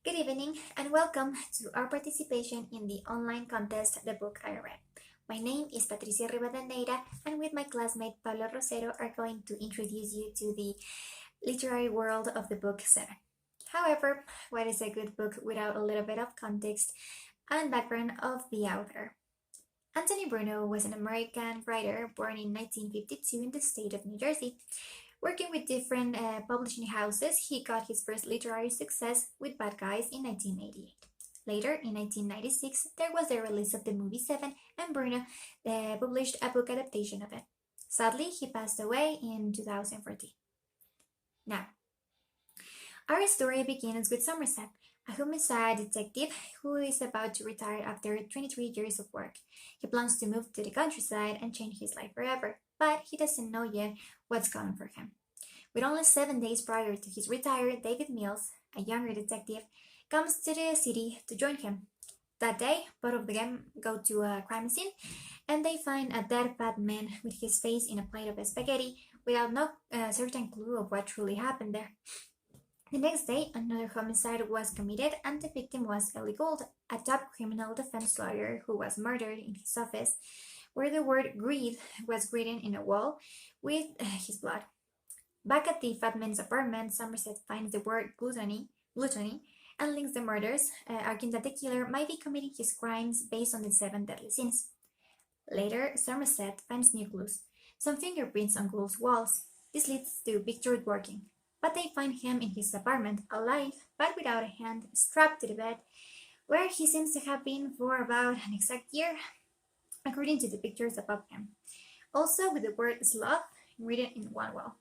Good evening and welcome to our participation in the online contest The Book I Read. My name is Patricia Rivadeneira and with my classmate Pablo Rosero are going to introduce you to the literary world of the book 7. However, what is a good book without a little bit of context and background of the author? Anthony Bruno was an American writer born in 1952 in the state of New Jersey. Working with different publishing houses, he got his first literary success with Bad Guys in 1988. Later, in 1996, there was the release of the movie Seven, and Bruno published a book adaptation of it. Sadly, he passed away in 2014. Now, our story begins with Somerset, a homicide detective who is about to retire after 23 years of work. He plans to move to the countryside and change his life forever, but he doesn't know yet what's coming for him. With only 7 days prior to his retire, David Mills, a younger detective, comes to the city to join him. That day, both of them go to a crime scene and they find a dead fat man with his face in a plate of spaghetti without no certain clue of what truly happened there. The next day, another homicide was committed and the victim was Ellie Gould, a top criminal defense lawyer who was murdered in his office, where the word greed was written in a wall with his blood. Back at the fat man's apartment, Somerset finds the word gluttony, and links the murders, arguing that the killer might be committing his crimes based on the 7 deadly sins. Later, Somerset finds new clues, some fingerprints on Gould's walls. This leads to Victor working, but they find him in his apartment, alive, but without a hand, strapped to the bed, where he seems to have been for about an exact year, according to the pictures above him. Also with the word sloth written in one wall.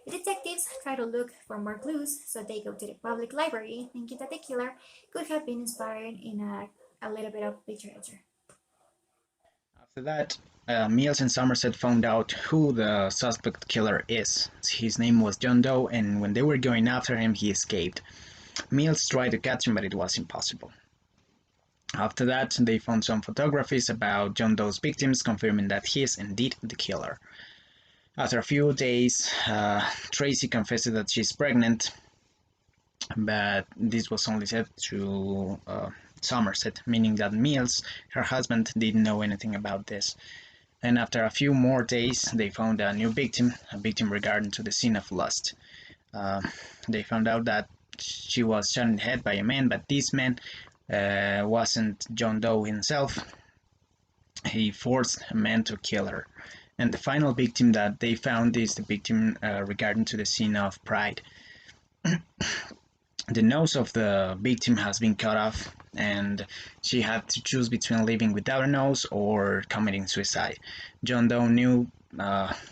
The detectives try to look for more clues, so they go to the public library, thinking that the killer could have been inspired in a little bit of literature. After that, Mills and Somerset found out who the suspect killer is. His name was John Doe, and when they were going after him, he escaped. Mills tried to catch him, but it was impossible. After that, they found some photographies about John Doe's victims, confirming that he is indeed the killer. After a few days, Tracy confessed that she's pregnant, but this was only said to Somerset, meaning that Mills, her husband, didn't know anything about this. And after a few more days, they found a new victim, a victim regarding to the sin of lust. They found out that she was shot in the head by a man, but this man wasn't John Doe himself. He forced a man to kill her. And the final victim that they found is the victim regarding to the sin of pride. The nose of the victim has been cut off, and she had to choose between living without a nose or committing suicide. John Doe knew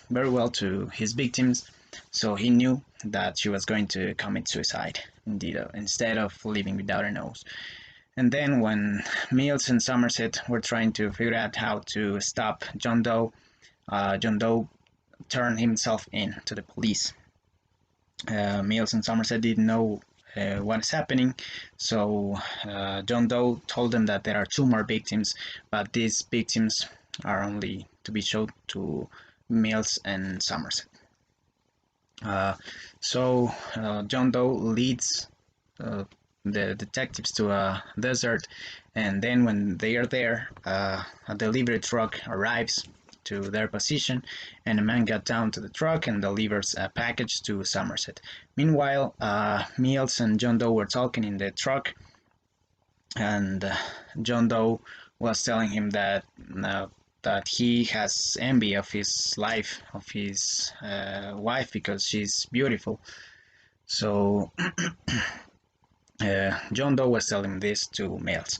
very well to his victims, so he knew that she was going to commit suicide instead of living without a nose. And then when Mills and Somerset were trying to figure out how to stop John Doe turned himself in to the police. Mills and Somerset didn't know what is happening, so John Doe told them that there are two more victims, but these victims are only to be shown to Mills and Somerset. So John Doe leads the detectives to a desert, and then when they are there, a delivery truck arrives to their position, and a man got down to the truck and delivers a package to Somerset. Meanwhile, Mills and John Doe were talking in the truck, and John Doe was telling him that he has envy of his life, of his wife, because she's beautiful. So John Doe was telling this to Mills.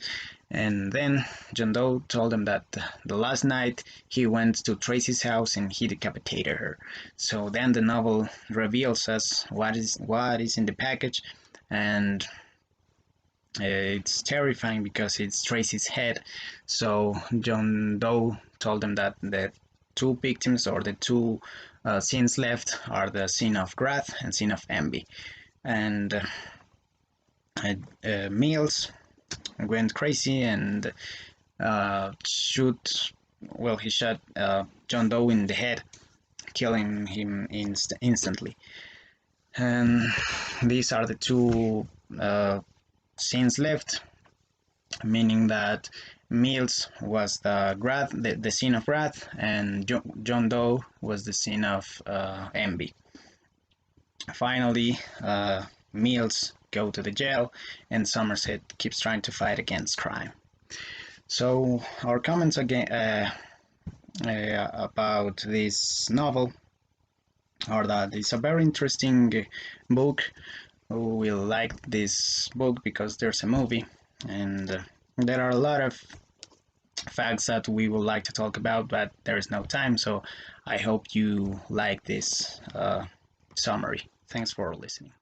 And then John Doe told him that the last night he went to Tracy's house and he decapitated her. So then the novel reveals us what is in the package, and it's terrifying because it's Tracy's head. So John Doe told him that the two victims, or the two sins left, are the sin of wrath and sin of envy. And Mills went crazy and he shot John Doe in the head, killing him instantly. And these are the two scenes left, meaning that Mills was the scene of wrath, and John Doe was the scene of envy. Finally, Mills go to the jail, and Somerset keeps trying to fight against crime. So our comments again about this novel are that it's a very interesting book. We like this book because there's a movie, and there are a lot of facts that we would like to talk about, but there is no time. So I hope you like this summary. Thanks for listening.